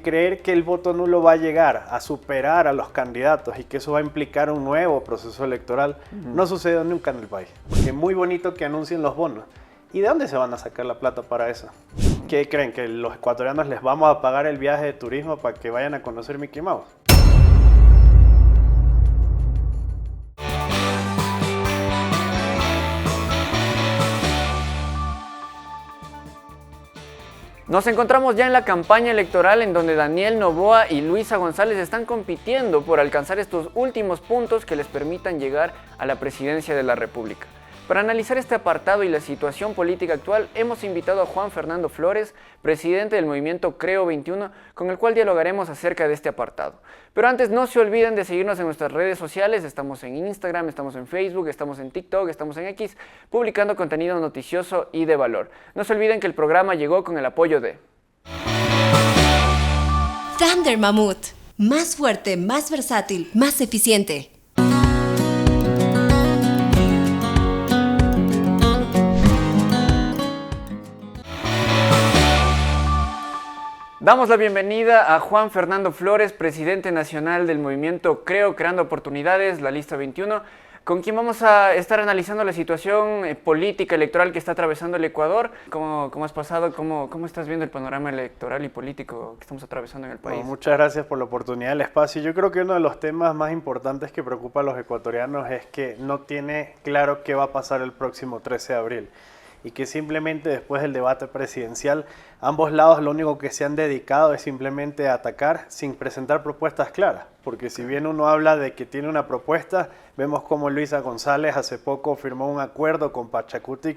creer que el voto nulo va a llegar a superar a los candidatos y que eso va a implicar un nuevo proceso electoral no sucedió nunca en el país. Porque es muy bonito que anuncien los bonos. ¿Y de dónde se van a sacar la plata para eso? ¿Qué creen? ¿Que los ecuatorianos les vamos a pagar el viaje de turismo para que vayan a conocer Mickey Mouse? Nos encontramos ya en la campaña electoral en donde Daniel Noboa y Luisa González están compitiendo por alcanzar estos últimos puntos que les permitan llegar a la presidencia de la República. Para analizar este apartado y la situación política actual, hemos invitado a Juan Fernando Flores, presidente del movimiento Creo 21, con el cual dialogaremos acerca de este apartado. Pero antes, no se olviden de seguirnos en nuestras redes sociales. Estamos en Instagram, estamos en Facebook, estamos en TikTok, estamos en X, publicando contenido noticioso y de valor. No se olviden que el programa llegó con el apoyo de Thunder Mammoth. Más fuerte, más versátil, más eficiente. Damos la bienvenida a Juan Fernando Flores, presidente nacional del movimiento Creo, Creando Oportunidades, la lista 21, con quien vamos a estar analizando la situación política electoral que está atravesando el Ecuador. ¿Cómo has pasado? ¿Cómo estás viendo el panorama electoral y político que estamos atravesando en el país? Bueno, muchas gracias por la oportunidad del espacio. Yo creo que uno de los temas más importantes que preocupa a los ecuatorianos es que no tiene claro qué va a pasar el próximo 13 de abril. Y que simplemente después del debate presidencial, ambos lados lo único que se han dedicado es simplemente a atacar sin presentar propuestas claras. Porque si bien uno habla de que tiene una propuesta, vemos como Luisa González hace poco firmó un acuerdo con Pachacutic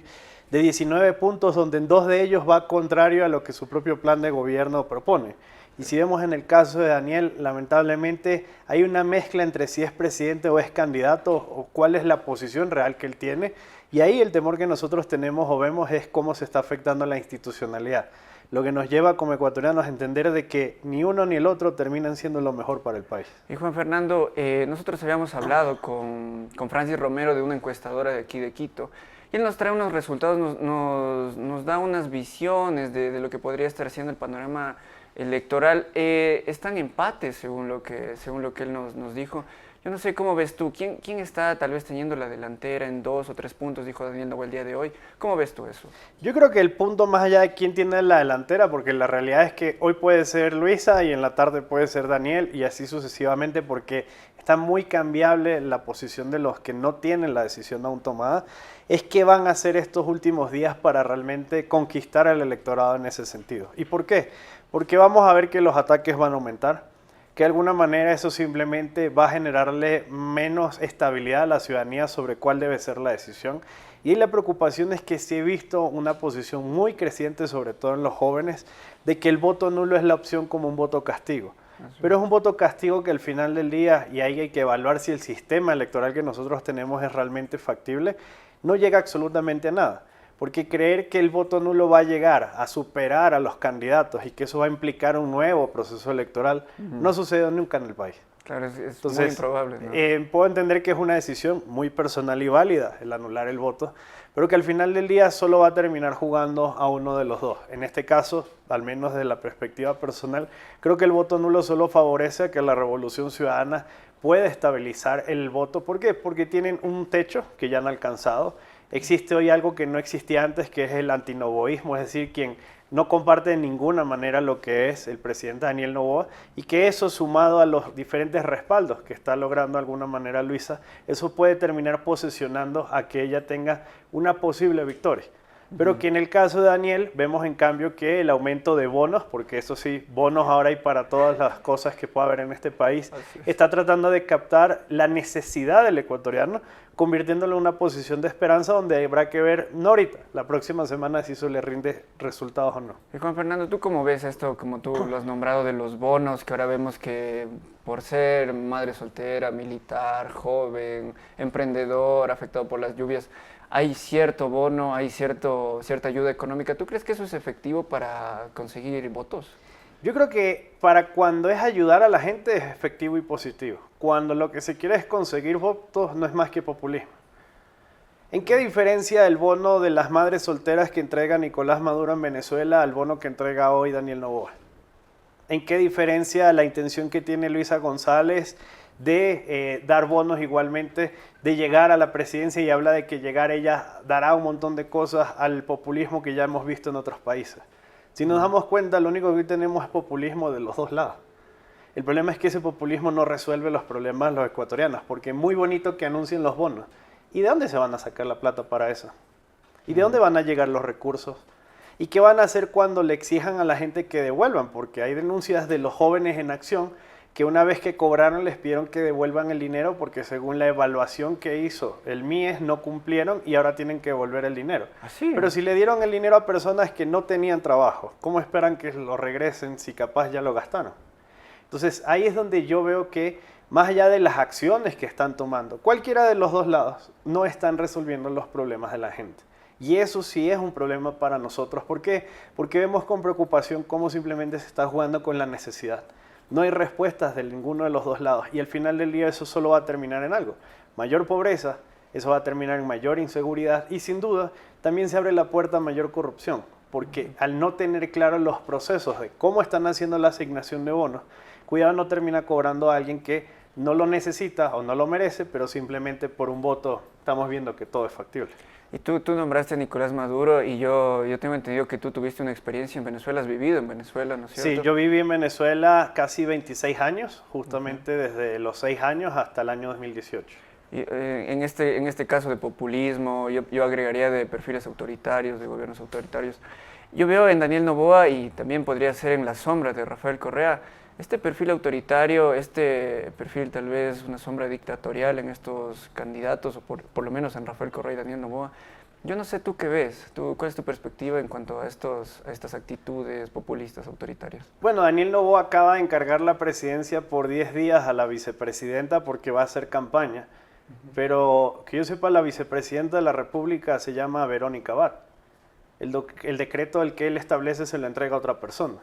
de 19 puntos, donde en 2 de ellos va contrario a lo que su propio plan de gobierno propone. Y si vemos en el caso de Daniel, lamentablemente hay una mezcla entre si es presidente o es candidato o cuál es la posición real que él tiene. Y ahí el temor que nosotros tenemos o vemos es cómo se está afectando la institucionalidad. Lo que nos lleva como ecuatorianos a entender de que ni uno ni el otro terminan siendo lo mejor para el país. Y Juan Fernando, nosotros habíamos hablado con Francis Romero de una encuestadora de aquí de Quito. Y él nos trae unos resultados, nos da unas visiones de lo que podría estar haciendo el panorama electoral. Están empates según lo que él nos dijo. Yo no sé cómo ves tú, ¿quién está tal vez teniendo la delantera en 2 o 3 puntos, dijo Daniel Noboa el día de hoy? ¿Cómo ves tú eso? Yo creo que el punto más allá de quién tiene la delantera, porque la realidad es que hoy puede ser Luisa y en la tarde puede ser Daniel y así sucesivamente, porque está muy cambiable la posición de los que no tienen la decisión aún tomada. Es qué van a hacer estos últimos días para realmente conquistar al electorado en ese sentido. ¿Y por qué? Porque vamos a ver que los ataques van a aumentar, que de alguna manera eso simplemente va a generarle menos estabilidad a la ciudadanía sobre cuál debe ser la decisión. Y la preocupación es que sí he visto una posición muy creciente, sobre todo en los jóvenes, de que el voto nulo es la opción como un voto castigo. Pero es un voto castigo que al final del día, y ahí hay que evaluar si el sistema electoral que nosotros tenemos es realmente factible, no llega absolutamente a nada. Porque creer que el voto nulo va a llegar a superar a los candidatos y que eso va a implicar un nuevo proceso electoral no sucedió nunca en el país. Claro, es Entonces, muy improbable, ¿no? Puedo entender que es una decisión muy personal y válida el anular el voto, pero que al final del día solo va a terminar jugando a uno de los dos. En este caso, al menos desde la perspectiva personal, creo que el voto nulo solo favorece a que la revolución ciudadana pueda estabilizar el voto. ¿Por qué? Porque tienen un techo que ya han alcanzado. Existe hoy algo que no existía antes, que es el antinoboísmo, es decir, quien no comparte de ninguna manera lo que es el presidente Daniel Noboa, y que eso, sumado a los diferentes respaldos que está logrando de alguna manera Luisa, eso puede terminar posesionando a que ella tenga una posible victoria. Pero que en el caso de Daniel vemos en cambio que el aumento de bonos, porque eso sí, bonos ahora hay para todas las cosas que pueda haber en este país, está tratando de captar la necesidad del ecuatoriano, convirtiéndolo en una posición de esperanza donde habrá que ver, no ahorita, la próxima semana si eso le rinde resultados o no. Y Juan Fernando, ¿tú cómo ves esto, como tú lo has nombrado, de los bonos, que ahora vemos que por ser madre soltera, militar, joven, emprendedor, afectado por las lluvias, hay cierto bono, hay cierta ayuda económica? ¿Tú crees que eso es efectivo para conseguir votos? Yo creo que para cuando es ayudar a la gente es efectivo y positivo. Cuando lo que se quiere es conseguir votos no es más que populismo. ¿En qué diferencia el bono de las madres solteras que entrega Nicolás Maduro en Venezuela al bono que entrega hoy Daniel Noboa? ¿En qué diferencia la intención que tiene Luisa González de dar bonos igualmente, de llegar a la presidencia, y habla de que llegar ella dará un montón de cosas al populismo que ya hemos visto en otros países? Si nos damos cuenta, lo único que hoy tenemos es populismo de los dos lados. El problema es que ese populismo no resuelve los problemas de los ecuatorianos, porque es muy bonito que anuncien los bonos. ¿Y de dónde se van a sacar la plata para eso? ¿Y de dónde van a llegar los recursos? ¿Y qué van a hacer cuando le exijan a la gente que devuelvan? Porque hay denuncias de los jóvenes en acción que una vez que cobraron les pidieron que devuelvan el dinero porque según la evaluación que hizo el MIES no cumplieron y ahora tienen que devolver el dinero. ¿Así? Pero si le dieron el dinero a personas que no tenían trabajo, ¿cómo esperan que lo regresen si capaz ya lo gastaron? Entonces ahí es donde yo veo que más allá de las acciones que están tomando, cualquiera de los dos lados no están resolviendo los problemas de la gente. Y eso sí es un problema para nosotros. ¿Por qué? Porque vemos con preocupación cómo simplemente se está jugando con la necesidad. No hay respuestas de ninguno de los dos lados y al final del día eso solo va a terminar en algo. Mayor pobreza, eso va a terminar en mayor inseguridad y sin duda también se abre la puerta a mayor corrupción. Porque al no tener claros los procesos de cómo están haciendo la asignación de bonos, cuidado no termina cobrando a alguien que no lo necesita o no lo merece, pero simplemente por un voto estamos viendo que todo es factible. Y tú nombraste a Nicolás Maduro y yo tengo entendido que tú tuviste una experiencia en Venezuela, has vivido en Venezuela, ¿no es cierto? Sí, yo viví en Venezuela casi 26 años, justamente desde los 6 años hasta el año 2018. Y, en este caso de populismo, yo agregaría de perfiles autoritarios, de gobiernos autoritarios. Yo veo en Daniel Noboa, y también podría ser en la sombra de Rafael Correa, este perfil autoritario, este perfil tal vez una sombra dictatorial en estos candidatos, o por lo menos en Rafael Correa y Daniel Noboa. Yo no sé, ¿tú qué ves? ¿Cuál es tu perspectiva en cuanto a estas actitudes populistas, autoritarias? Bueno, Daniel Noboa acaba de encargar la presidencia por 10 días a la vicepresidenta porque va a hacer campaña. Pero que yo sepa, la vicepresidenta de la República se llama Verónica Abad. El decreto del que él establece se lo entrega a otra persona.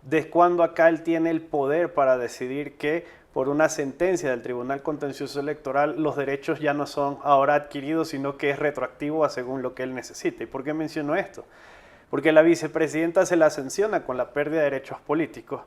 ¿Desde cuándo acá él tiene el poder para decidir que por una sentencia del Tribunal Contencioso Electoral los derechos ya no son ahora adquiridos, sino que es retroactivo a según lo que él necesita? ¿Y por qué menciono esto? Porque la vicepresidenta se la sanciona con la pérdida de derechos políticos.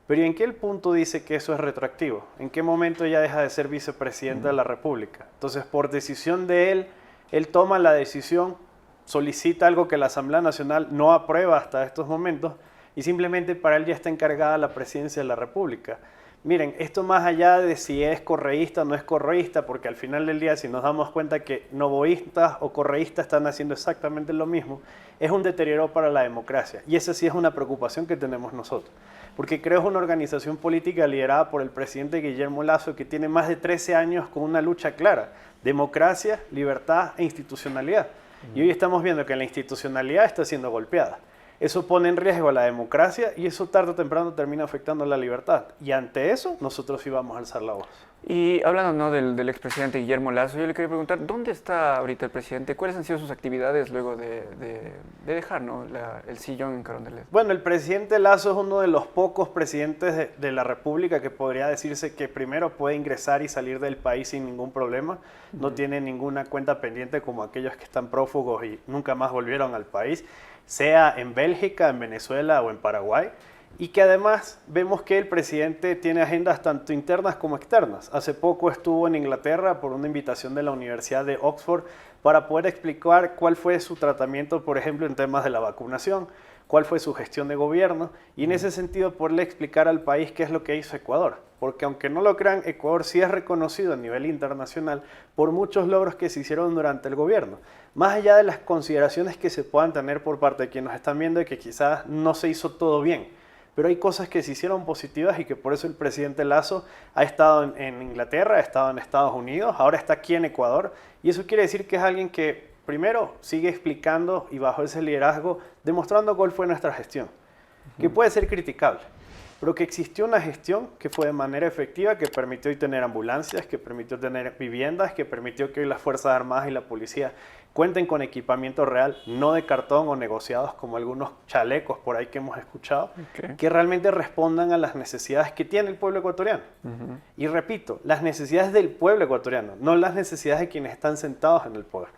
Pero ¿y en qué punto dice que eso es retroactivo? ¿En qué momento ella deja de ser vicepresidenta de la República? Entonces, por decisión de él toma la decisión, solicita algo que la Asamblea Nacional no aprueba hasta estos momentos, y simplemente para él ya está encargada la presidencia de la República. Miren, esto más allá de si es correísta o no es correísta, porque al final del día si nos damos cuenta que novoístas o correístas están haciendo exactamente lo mismo, es un deterioro para la democracia. Y esa sí es una preocupación que tenemos nosotros. Porque creo que es una organización política liderada por el presidente Guillermo Lasso que tiene más de 13 años con una lucha clara. Democracia, libertad e institucionalidad. Y hoy estamos viendo que la institucionalidad está siendo golpeada. Eso pone en riesgo a la democracia y eso tarde o temprano termina afectando la libertad. Y ante eso, nosotros sí vamos a alzar la voz. Y hablando, ¿no?, del expresidente Guillermo Lasso, yo le quería preguntar, ¿dónde está ahorita el presidente? ¿Cuáles han sido sus actividades luego de dejar, ¿no?, el sillón en Carondelet? Bueno, el presidente Lasso es uno de los pocos presidentes de la República que podría decirse que primero puede ingresar y salir del país sin ningún problema. No tiene ninguna cuenta pendiente como aquellos que están prófugos y nunca más volvieron al país, sea en Bélgica, en Venezuela o en Paraguay, y que además vemos que el presidente tiene agendas tanto internas como externas. Hace poco estuvo en Inglaterra por una invitación de la Universidad de Oxford para poder explicar cuál fue su tratamiento, por ejemplo, en temas de la vacunación, cuál fue su gestión de gobierno, y en ese sentido poderle explicar al país qué es lo que hizo Ecuador. Porque aunque no lo crean, Ecuador sí es reconocido a nivel internacional por muchos logros que se hicieron durante el gobierno. Más allá de las consideraciones que se puedan tener por parte de quienes nos están viendo de que quizás no se hizo todo bien, pero hay cosas que se hicieron positivas y que por eso el presidente Lasso ha estado en Inglaterra, ha estado en Estados Unidos, ahora está aquí en Ecuador, y eso quiere decir que es alguien que primero sigue explicando y bajo ese liderazgo demostrando cuál fue nuestra gestión, que puede ser criticable, pero que existió una gestión que fue de manera efectiva, que permitió hoy tener ambulancias, que permitió tener viviendas, que permitió que hoy las Fuerzas Armadas y la policía cuenten con equipamiento real, no de cartón o negociados como algunos chalecos por ahí que hemos escuchado, que realmente respondan a las necesidades que tiene el pueblo ecuatoriano. Y repito, las necesidades del pueblo ecuatoriano, no las necesidades de quienes están sentados en el poder.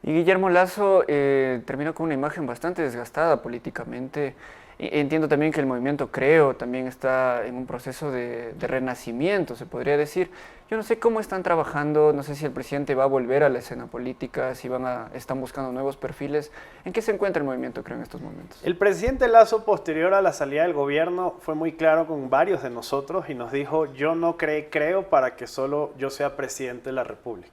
Y Guillermo Lasso terminó con una imagen bastante desgastada políticamente Entiendo también que el movimiento Creo también está en un proceso de renacimiento, se podría decir. Yo no sé cómo están trabajando, no sé si el presidente va a volver a la escena política, si están buscando nuevos perfiles. ¿En qué se encuentra el movimiento Creo en estos momentos? El presidente Lasso, posterior a la salida del gobierno, fue muy claro con varios de nosotros y nos dijo: yo no creo para que solo yo sea presidente de la República.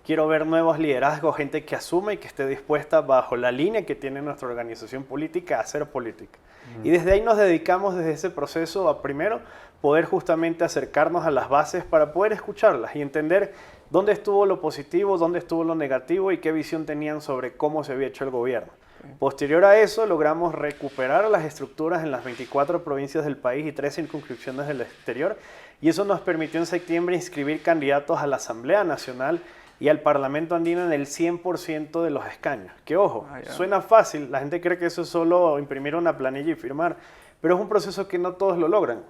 Quiero ver nuevos liderazgos, gente que asuma y que esté dispuesta, bajo la línea que tiene nuestra organización política, a hacer política. Y desde ahí nos dedicamos, desde ese proceso, a primero poder justamente acercarnos a las bases para poder escucharlas y entender dónde estuvo lo positivo, dónde estuvo lo negativo y qué visión tenían sobre cómo se había hecho el gobierno. Posterior a eso, logramos recuperar las estructuras en las 24 provincias del país y 3 circunscripciones del exterior, y eso nos permitió en septiembre inscribir candidatos a la Asamblea Nacional y al Parlamento Andino en el 100% de los escaños. Que ojo, suena fácil, la gente cree que eso es solo imprimir una planilla y firmar, pero es un proceso que no todos lo logran.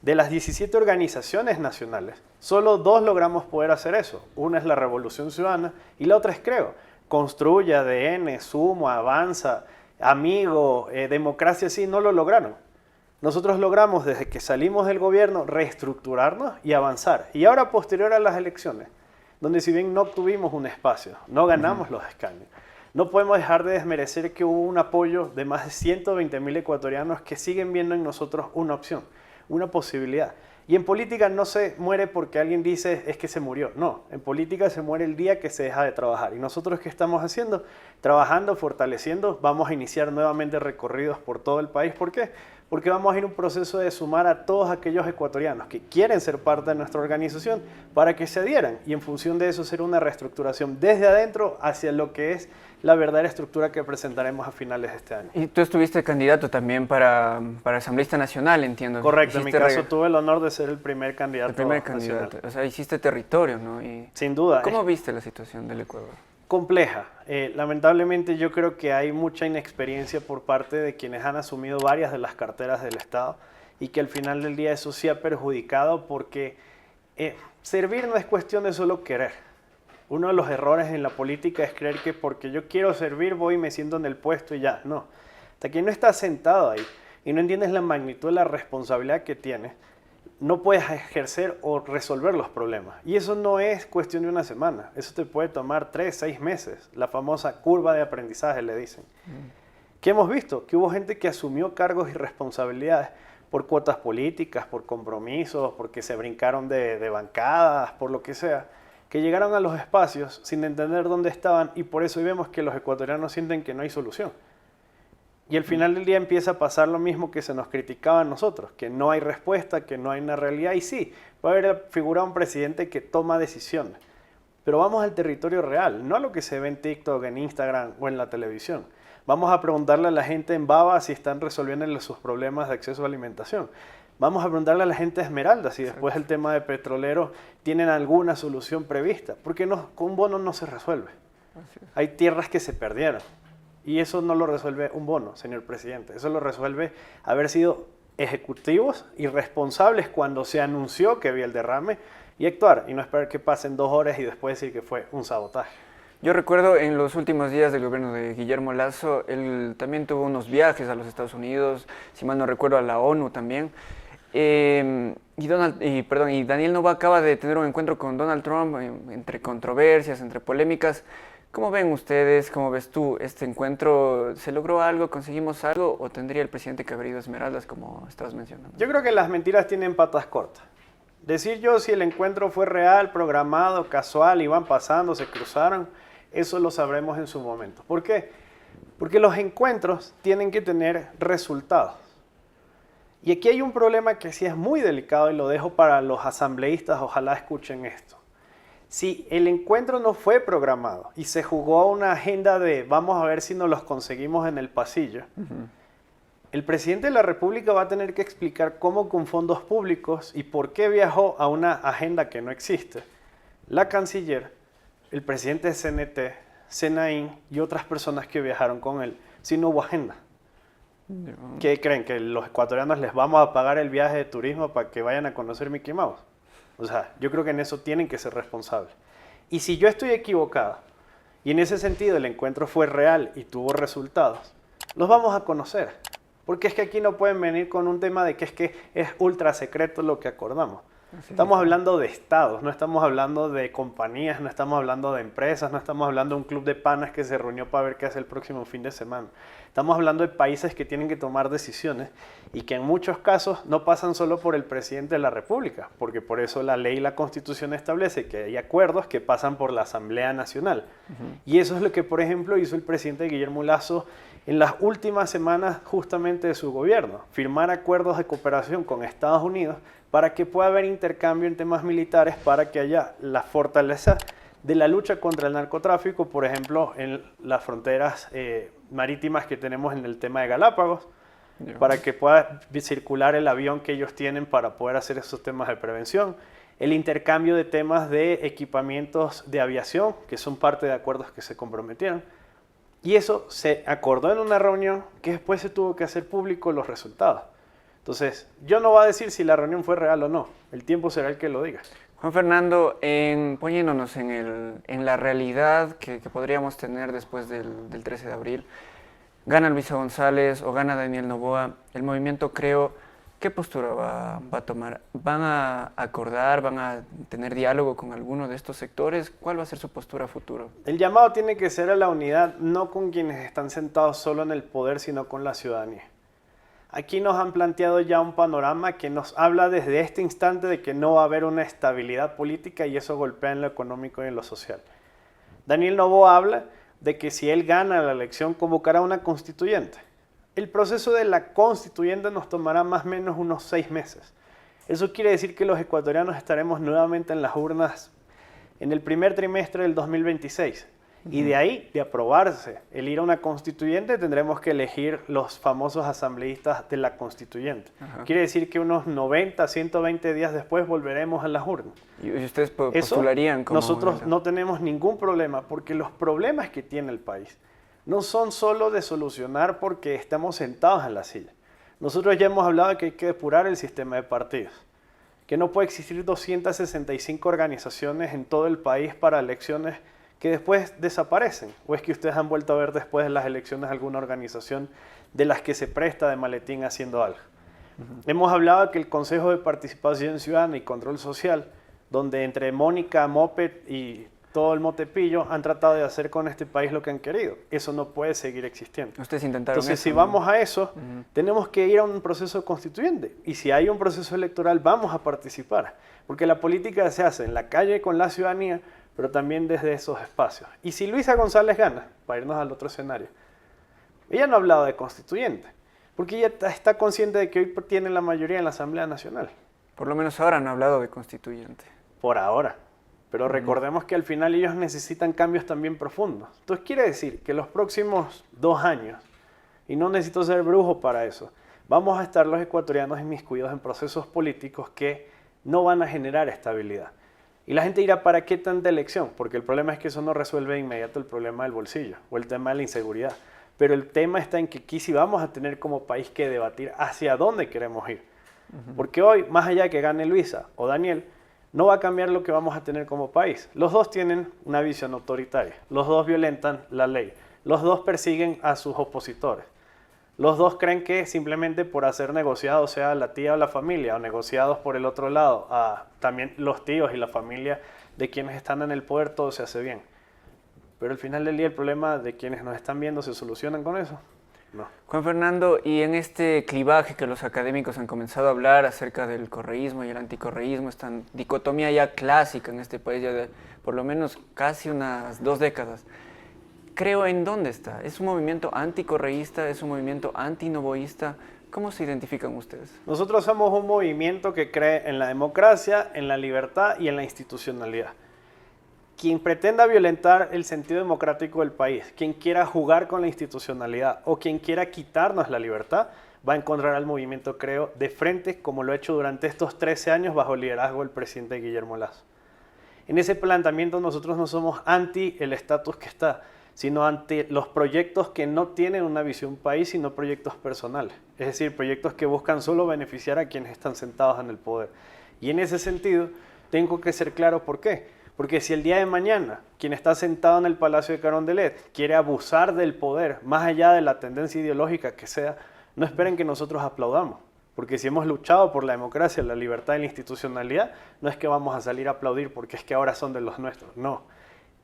De las 17 organizaciones nacionales, solo 2 logramos poder hacer eso. Una es la Revolución Ciudadana y la otra es Creo. Construye, ADN, Sumo, Avanza, Amigo, Democracia, sí, no lo lograron. Nosotros logramos, desde que salimos del gobierno, reestructurarnos y avanzar. Y ahora, posterior a las elecciones, donde si bien no obtuvimos un espacio, no ganamos los escaños, no podemos dejar de desmerecer que hubo un apoyo de más de 120.000 ecuatorianos que siguen viendo en nosotros una opción, una posibilidad. Y en política no se muere porque alguien dice es que se murió. No, en política se muere el día que se deja de trabajar. Y nosotros, ¿qué estamos haciendo? Trabajando, fortaleciendo. Vamos a iniciar nuevamente recorridos por todo el país. ¿Por qué? Porque vamos a ir a un proceso de sumar a todos aquellos ecuatorianos que quieren ser parte de nuestra organización para que se adhieran. Y en función de eso hacer una reestructuración desde adentro hacia lo que es la verdadera estructura que presentaremos a finales de este año. Y tú estuviste candidato también para asambleísta nacional, entiendo. Correcto, en mi caso tuve el honor de ser el primer candidato. El primer candidato, nacional. O sea, hiciste territorio, ¿no? Sin duda. ¿Cómo viste la situación del Ecuador? Compleja. Lamentablemente yo creo que hay mucha inexperiencia por parte de quienes han asumido varias de las carteras del Estado y que al final del día eso sí ha perjudicado porque servir no es cuestión de solo querer. Uno de los errores en la política es creer que porque yo quiero servir voy y me siento en el puesto y ya. No. Hasta que no estás sentado ahí y no entiendes la magnitud de la responsabilidad que tienes, no puedes ejercer o resolver los problemas. Y eso no es cuestión de una semana. Eso te puede tomar 3, 6 meses. La famosa curva de aprendizaje, le dicen. ¿Qué hemos visto? Que hubo gente que asumió cargos y responsabilidades por cuotas políticas, por compromisos, porque se brincaron de bancadas, por lo que sea, que llegaron a los espacios sin entender dónde estaban y por eso hoy vemos que los ecuatorianos sienten que no hay solución. Y al final del día empieza a pasar lo mismo que se nos criticaba a nosotros, que no hay respuesta, que no hay una realidad. Y sí, va a haber figura un presidente que toma decisiones, pero vamos al territorio real, no a lo que se ve en TikTok, en Instagram o en la televisión. Vamos a preguntarle a la gente en Baba si están resolviendo sus problemas de acceso a alimentación. Vamos a preguntarle a la gente de Esmeralda si después el tema de petroleros tienen alguna solución prevista, porque con un bono no se resuelve. Hay tierras que se perdieron y eso no lo resuelve un bono, señor presidente. Eso lo resuelve haber sido ejecutivos y responsables cuando se anunció que había el derrame y actuar y no esperar que pasen 2 horas y después decir que fue un sabotaje. Yo recuerdo en los últimos días del gobierno de Guillermo Lasso, él también tuvo unos viajes a los Estados Unidos, si mal no recuerdo a la ONU también. Y Daniel Noboa acaba de tener un encuentro con Donald Trump entre controversias, entre polémicas. ¿Cómo ven ustedes, cómo ves tú este encuentro? ¿Se logró algo, conseguimos algo o tendría el presidente que haber ido a Esmeraldas como estabas mencionando? Yo creo que las mentiras tienen patas cortas. Decir yo si el encuentro fue real, programado, casual, iban pasando, se cruzaron, eso lo sabremos en su momento. ¿Por qué? Porque los encuentros tienen que tener resultados. Y aquí hay un problema que sí es muy delicado y lo dejo para los asambleístas, ojalá escuchen esto. Si el encuentro no fue programado y se jugó a una agenda de vamos a ver si nos los conseguimos en el pasillo, el presidente de la República va a tener que explicar cómo con fondos públicos y por qué viajó a una agenda que no existe. La canciller, el presidente de CNT, Senaín y otras personas que viajaron con él, si no hubo agenda. ¿Qué creen? ¿Que los ecuatorianos les vamos a pagar el viaje de turismo para que vayan a conocer Mickey Mouse? O sea, yo creo que en eso tienen que ser responsables. Y si yo estoy equivocado, y en ese sentido el encuentro fue real y tuvo resultados, los vamos a conocer. Porque es que aquí no pueden venir con un tema de que es ultra secreto lo que acordamos. Estamos hablando de estados, no estamos hablando de compañías, no estamos hablando de empresas, no estamos hablando de un club de panas que se reunió para ver qué hace el próximo fin de semana. Estamos hablando de países que tienen que tomar decisiones y que en muchos casos no pasan solo por el presidente de la República, porque por eso la ley y la Constitución establece que hay acuerdos que pasan por la Asamblea Nacional. Y eso es lo que, por ejemplo, hizo el presidente Guillermo Lasso en las últimas semanas justamente de su gobierno, firmar acuerdos de cooperación con Estados Unidos para que pueda haber intercambio en temas militares, para que haya la fortaleza de la lucha contra el narcotráfico, por ejemplo, en las fronteras marítimas que tenemos en el tema de Galápagos, para que pueda circular el avión que ellos tienen para poder hacer esos temas de prevención, el intercambio de temas de equipamientos de aviación, que son parte de acuerdos que se comprometieron, y eso se acordó en una reunión que después se tuvo que hacer público los resultados. Entonces, yo no voy a decir si la reunión fue real o no, el tiempo será el que lo diga. Juan Fernando, poniéndonos en la realidad que podríamos tener después del 13 de abril, gana Luisa González o gana Daniel Noboa, el movimiento Creo, ¿qué postura va a tomar? ¿Van a acordar, van a tener diálogo con alguno de estos sectores? ¿Cuál va a ser su postura a futuro? El llamado tiene que ser a la unidad, no con quienes están sentados solo en el poder, sino con la ciudadanía. Aquí nos han planteado ya un panorama que nos habla desde este instante de que no va a haber una estabilidad política y eso golpea en lo económico y en lo social. Daniel Noboa habla de que si él gana la elección convocará una constituyente. El proceso de la constituyente nos tomará más o menos unos 6 meses. Eso quiere decir que los ecuatorianos estaremos nuevamente en las urnas en el primer trimestre del 2026. Y de ahí, de aprobarse el ir a una constituyente, tendremos que elegir los famosos asambleístas de la constituyente. Quiere decir que unos 90, 120 días después volveremos a las urnas. ¿Y ustedes postularían como nosotros movimiento? No tenemos ningún problema, porque los problemas que tiene el país no son solo de solucionar porque estamos sentados en la silla. Nosotros ya hemos hablado de que hay que depurar el sistema de partidos, que no puede existir 265 organizaciones en todo el país para elecciones que después desaparecen. ¿O es que ustedes han vuelto a ver después de las elecciones alguna organización de las que se presta de maletín haciendo algo? Hemos hablado de que el Consejo de Participación Ciudadana y Control Social, donde entre Mónica, Moped y todo el motepillo han tratado de hacer con este país lo que han querido. Eso no puede seguir existiendo. Ustedes intentaron Entonces, eso, si ¿no? vamos a eso, tenemos que ir a un proceso constituyente. Y si hay un proceso electoral, vamos a participar. Porque la política se hace en la calle con la ciudadanía, pero también desde esos espacios. Y si Luisa González gana, para irnos al otro escenario, ella no ha hablado de constituyente, porque ella está consciente de que hoy tiene la mayoría en la Asamblea Nacional. Por lo menos ahora no ha hablado de constituyente. Por ahora. Pero recordemos que al final ellos necesitan cambios también profundos. Entonces quiere decir que los próximos 2 años, y no necesito ser brujo para eso, vamos a estar los ecuatorianos inmiscuidos en procesos políticos que no van a generar estabilidad. Y la gente dirá, ¿para qué tanta elección? Porque el problema es que eso no resuelve de inmediato el problema del bolsillo o el tema de la inseguridad. Pero el tema está en que aquí sí vamos a tener como país que debatir hacia dónde queremos ir. Porque hoy, más allá de que gane Luisa o Daniel, no va a cambiar lo que vamos a tener como país. Los dos tienen una visión autoritaria. Los dos violentan la ley. Los dos persiguen a sus opositores. Los dos creen que simplemente por hacer negociados, sea la tía o la familia, o negociados por el otro lado, también los tíos y la familia de quienes están en el poder, todo se hace bien. Pero al final del día el problema de quienes nos están viendo, ¿se solucionan con eso? No. Juan Fernando, y en este clivaje que los académicos han comenzado a hablar acerca del correísmo y el anticorreísmo, esta dicotomía ya clásica en este país, ya de por lo menos casi unas 2 décadas, Creo, ¿en dónde está? ¿Es un movimiento anticorreísta? ¿Es un movimiento antinoboísta? ¿Cómo se identifican ustedes? Nosotros somos un movimiento que cree en la democracia, en la libertad y en la institucionalidad. Quien pretenda violentar el sentido democrático del país, quien quiera jugar con la institucionalidad o quien quiera quitarnos la libertad, va a encontrar al movimiento Creo de frente, como lo ha hecho durante estos 13 años bajo el liderazgo del presidente Guillermo Lasso. En ese planteamiento nosotros no somos anti el estatus que está, sino ante los proyectos que no tienen una visión país, sino proyectos personales. Es decir, proyectos que buscan solo beneficiar a quienes están sentados en el poder. Y en ese sentido, tengo que ser claro por qué. Porque si el día de mañana, quien está sentado en el Palacio de Carondelet quiere abusar del poder, más allá de la tendencia ideológica que sea, no esperen que nosotros aplaudamos. Porque si hemos luchado por la democracia, la libertad y la institucionalidad, no es que vamos a salir a aplaudir porque es que ahora son de los nuestros. No.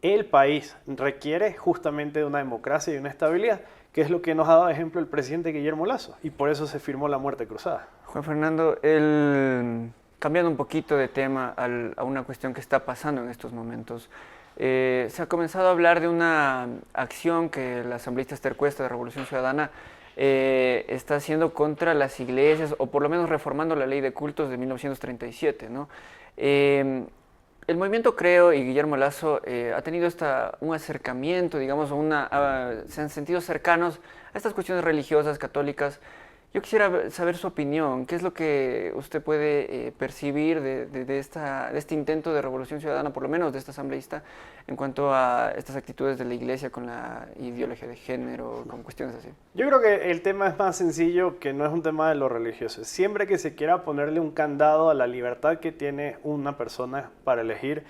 El país requiere justamente de una democracia y una estabilidad, que es lo que nos ha dado ejemplo el presidente Guillermo Lasso. Y por eso se firmó la muerte cruzada. Juan Fernando, cambiando un poquito de tema a una cuestión que está pasando en estos momentos. Se ha comenzado a hablar de una acción que la asambleísta Esther Cuesta de Revolución Ciudadana está haciendo contra las iglesias, o por lo menos reformando la ley de cultos de 1937, ¿no? El movimiento Creo y Guillermo Lasso ha tenido un acercamiento, digamos, se han sentido cercanos a estas cuestiones religiosas, católicas. Yo quisiera saber su opinión. ¿Qué es lo que usted puede percibir de este intento de revolución ciudadana, por lo menos de esta asambleísta, en cuanto a estas actitudes de la iglesia con la ideología de género, con cuestiones así? Yo creo que el tema es más sencillo, que no es un tema de lo religioso. Siempre que se quiera ponerle un candado a la libertad que tiene una persona para elegir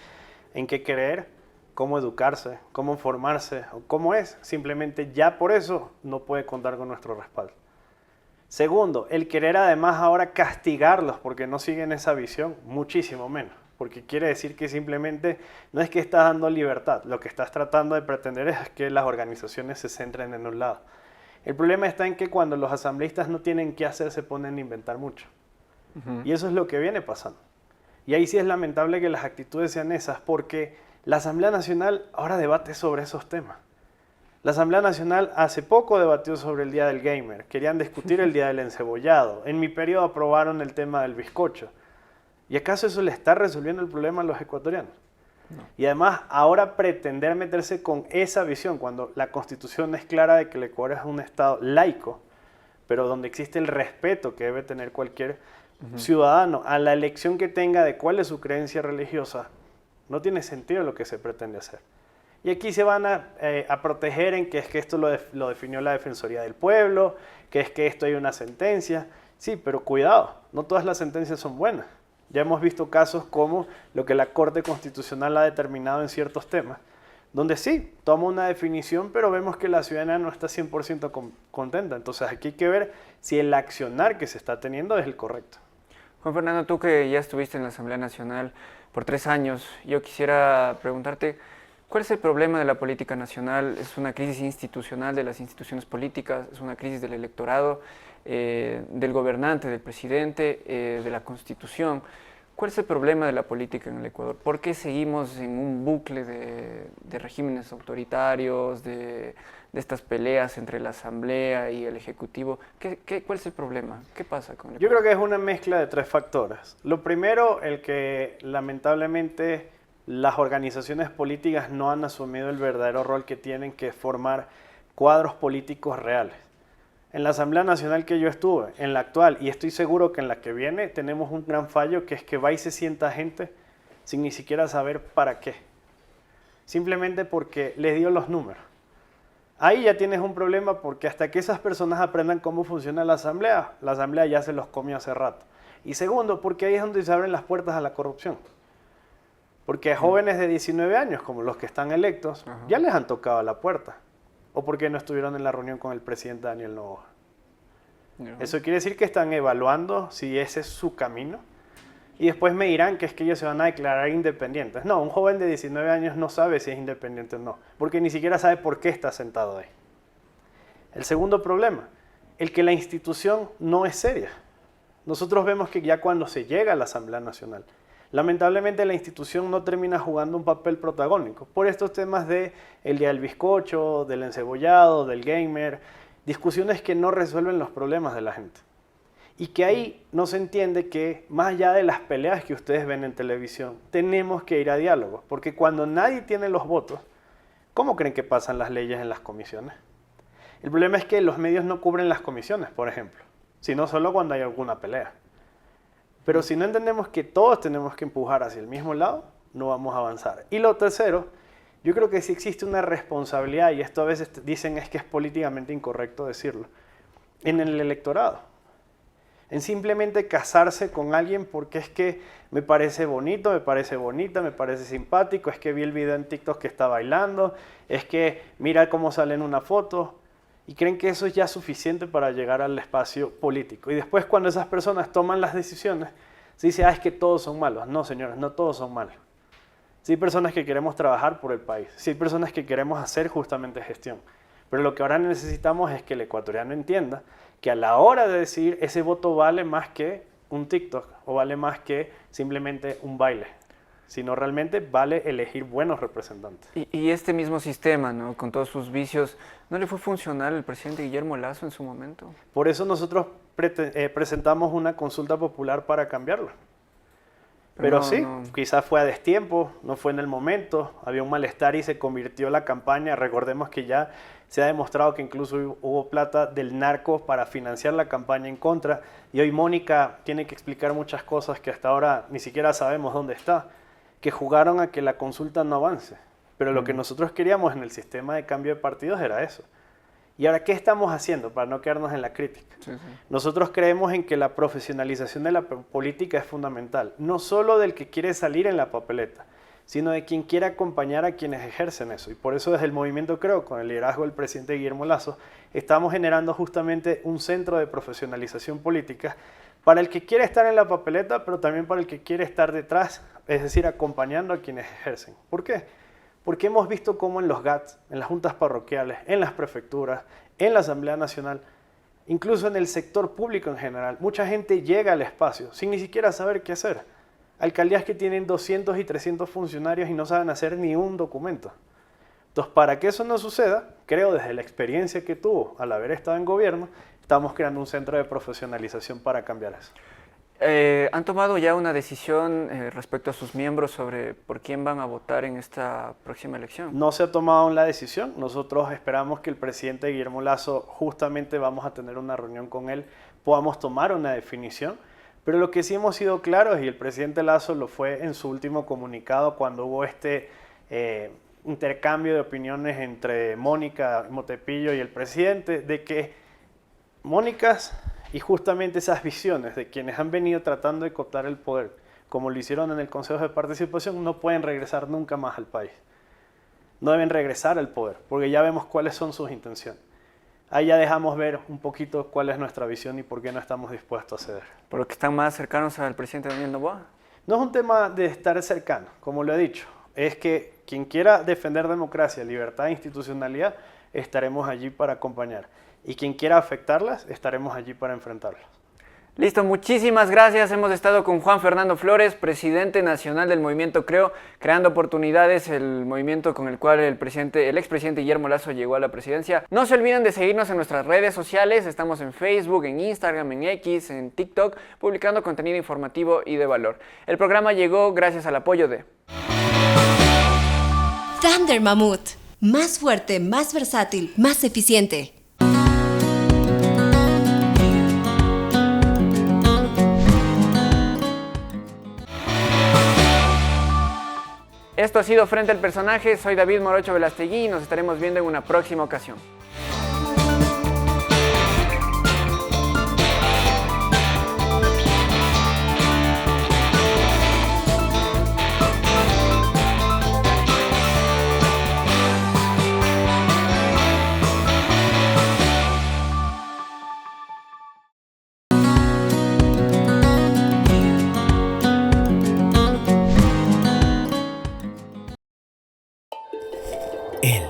en qué creer, cómo educarse, cómo formarse o cómo es, simplemente ya por eso no puede contar con nuestro respaldo. Segundo, el querer además ahora castigarlos porque no siguen esa visión, muchísimo menos. Porque quiere decir que simplemente no es que estás dando libertad, lo que estás tratando de pretender es que las organizaciones se centren en un lado. El problema está en que cuando los asambleístas no tienen qué hacer, se ponen a inventar mucho. Y eso es lo que viene pasando. Y ahí sí es lamentable que las actitudes sean esas, porque la Asamblea Nacional ahora debate sobre esos temas. La Asamblea Nacional hace poco debatió sobre el Día del Gamer, querían discutir el Día del Encebollado, en mi periodo aprobaron el tema del bizcocho. ¿Y acaso eso le está resolviendo el problema a los ecuatorianos? No. Y además, ahora pretender meterse con esa visión, cuando la Constitución es clara de que el Ecuador es un Estado laico, pero donde existe el respeto que debe tener cualquier ciudadano a la elección que tenga de cuál es su creencia religiosa, no tiene sentido lo que se pretende hacer. Y aquí se van a proteger en que es que esto lo definió la Defensoría del Pueblo, que es que esto hay una sentencia. Sí, pero cuidado, no todas las sentencias son buenas. Ya hemos visto casos como lo que la Corte Constitucional ha determinado en ciertos temas, donde sí, toma una definición, pero vemos que la ciudadanía no está 100% contenta. Entonces aquí hay que ver si el accionar que se está teniendo es el correcto. Juan Fernando, tú que ya estuviste en la Asamblea Nacional por 3 años, yo quisiera preguntarte, ¿cuál es el problema de la política nacional? ¿Es una crisis institucional de las instituciones políticas? ¿Es una crisis del electorado, del gobernante, del presidente, de la Constitución? ¿Cuál es el problema de la política en el Ecuador? ¿Por qué seguimos en un bucle de regímenes autoritarios, de estas peleas entre la Asamblea y el Ejecutivo? ¿Cuál es el problema? ¿Qué pasa con el Ecuador? Yo creo que es una mezcla de 3 factores. Lo primero, el que lamentablemente las organizaciones políticas no han asumido el verdadero rol que tienen, que es formar cuadros políticos reales. En la Asamblea Nacional que yo estuve, en la actual, y estoy seguro que en la que viene, tenemos un gran fallo, que es que va y se sienta gente sin ni siquiera saber para qué. Simplemente porque les dio los números. Ahí ya tienes un problema, porque hasta que esas personas aprendan cómo funciona la Asamblea ya se los comió hace rato. Y segundo, porque ahí es donde se abren las puertas a la corrupción. Porque a jóvenes de 19 años, como los que están electos, ya les han tocado la puerta. ¿O porque no estuvieron en la reunión con el presidente Daniel Noboa? Eso quiere decir que están evaluando si ese es su camino. Y después me dirán que es que ellos se van a declarar independientes. No, un joven de 19 años no sabe si es independiente o no, porque ni siquiera sabe por qué está sentado ahí. El segundo problema, el que la institución no es seria. Nosotros vemos que ya cuando se llega a la Asamblea Nacional, lamentablemente la institución no termina jugando un papel protagónico por estos temas de el día del bizcocho, del encebollado, del gamer, discusiones que no resuelven los problemas de la gente. Y que ahí no se entiende que más allá de las peleas que ustedes ven en televisión, tenemos que ir a diálogo, porque cuando nadie tiene los votos, ¿cómo creen que pasan las leyes en las comisiones? El problema es que los medios no cubren las comisiones, por ejemplo, sino solo cuando hay alguna pelea. Pero si no entendemos que todos tenemos que empujar hacia el mismo lado, no vamos a avanzar. Y lo tercero, yo creo que sí existe una responsabilidad, y esto a veces dicen es que es políticamente incorrecto decirlo, en el electorado. En simplemente casarse con alguien porque es que me parece bonito, me parece bonita, me parece simpático, es que vi el video en TikTok que está bailando, es que mira cómo sale en una foto. y creen que eso es ya suficiente para llegar al espacio político. Y después cuando esas personas toman las decisiones, se dice, es que todos son malos. No, señores, no todos son malos. Sí hay personas que queremos trabajar por el país, sí hay personas que queremos hacer justamente gestión, pero lo que ahora necesitamos es que el ecuatoriano entienda que a la hora de decidir ese voto vale más que un TikTok o vale más que simplemente un baile, sino realmente vale elegir buenos representantes. Y este mismo sistema, ¿no?, con todos sus vicios, ¿no le fue funcional al presidente Guillermo Lasso en su momento? Por eso nosotros presentamos una consulta popular para cambiarlo. Pero sí, quizás fue a destiempo, no fue en el momento, había un malestar y se convirtió la campaña. Recordemos que ya se ha demostrado que incluso hubo plata del narco para financiar la campaña en contra, y hoy Mónica tiene que explicar muchas cosas que hasta ahora ni siquiera sabemos dónde está, que jugaron a que la consulta no avance. Pero lo que nosotros queríamos en el sistema de cambio de partidos era eso. ¿Y ahora qué estamos haciendo para no quedarnos en la crítica? Sí. Nosotros creemos en que la profesionalización de la política es fundamental, no solo del que quiere salir en la papeleta, sino de quien quiere acompañar a quienes ejercen eso. Y por eso desde el movimiento Creo, con el liderazgo del presidente Guillermo Lasso, estamos generando justamente un centro de profesionalización política para el que quiere estar en la papeleta, pero también para el que quiere estar detrás, es decir, acompañando a quienes ejercen. ¿Por qué? Porque hemos visto cómo en los GATS, en las juntas parroquiales, en las prefecturas, en la Asamblea Nacional, incluso en el sector público en general, mucha gente llega al espacio sin ni siquiera saber qué hacer. Alcaldías que tienen 200 y 300 funcionarios y no saben hacer ni un documento. Entonces, para que eso no suceda, creo desde la experiencia que tuvo al haber estado en gobierno, estamos creando un centro de profesionalización para cambiar eso. ¿Han tomado ya una decisión respecto a sus miembros sobre por quién van a votar en esta próxima elección? No se ha tomado aún la decisión. Nosotros esperamos que el presidente Guillermo Lasso, justamente vamos a tener una reunión con él, podamos tomar una definición. Pero lo que sí hemos sido claros, y el presidente Lasso lo fue en su último comunicado cuando hubo este intercambio de opiniones entre Mónica Motepillo y el presidente, de que Mónica y justamente esas visiones de quienes han venido tratando de cooptar el poder, como lo hicieron en el Consejo de Participación, no pueden regresar nunca más al país. No deben regresar al poder, porque ya vemos cuáles son sus intenciones. Ahí ya dejamos ver un poquito cuál es nuestra visión y por qué no estamos dispuestos a ceder. ¿Por lo que están más cercanos al presidente Daniel Noboa? No es un tema de estar cercano, como lo he dicho. Es que quien quiera defender democracia, libertad e institucionalidad, estaremos allí para acompañar. Y quien quiera afectarlas, estaremos allí para enfrentarlas. Listo, muchísimas gracias. Hemos estado con Juan Fernando Flores, presidente nacional del movimiento Creo, creando oportunidades, el movimiento con el cual el expresidente Guillermo Lasso llegó a la presidencia. No se olviden de seguirnos en nuestras redes sociales. Estamos en Facebook, en Instagram, en X, en TikTok, publicando contenido informativo y de valor. El programa llegó gracias al apoyo de Thunder Mammoth. Más fuerte, más versátil, más eficiente. Esto ha sido Frente al Personaje. Soy David Morocho Velastegui y nos estaremos viendo en una próxima ocasión. Él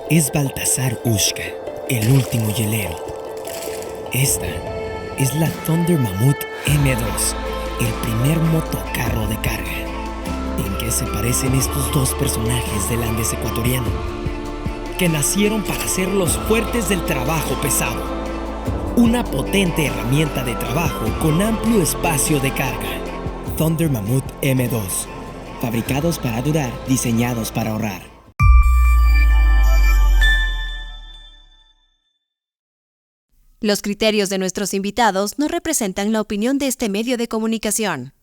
es Baltasar Ushka, el último hielero. Esta es la Thunder Mammoth M2, el primer motocarro de carga. ¿En qué se parecen estos dos personajes del Andes ecuatoriano? Que nacieron para ser los fuertes del trabajo pesado. Una potente herramienta de trabajo con amplio espacio de carga. Thunder Mammoth M2. Fabricados para durar, diseñados para ahorrar. Los criterios de nuestros invitados no representan la opinión de este medio de comunicación.